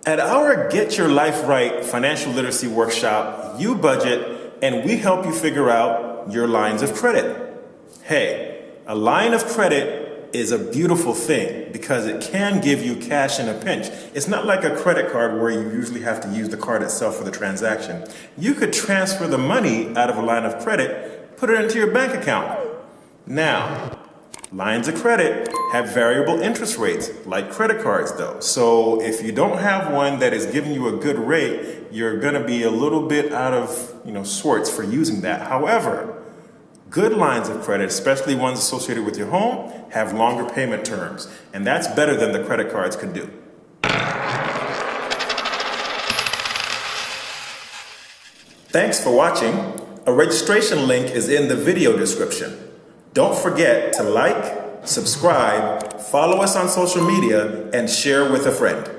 At our Get Your Life Right financial literacy workshop, you budget and we help you figure out your lines of credit. Hey, a line of credit is a beautiful thing because it can give you cash in a pinch. It's not like a credit card where you usually have to use the card itself for the transaction. You could transfer the money out of a line of credit, put it into your bank account. Now, lines of credit have variable interest rates, like credit cards though. So if you don't have one that is giving you a good rate, you're gonna be a little bit out of sorts for using that. However, good lines of credit, especially ones associated with your home, have longer payment terms, and that's better than the credit cards could do. Thanks for watching. A registration link is in the video description. Don't forget to like, subscribe, follow us on social media, and share with a friend.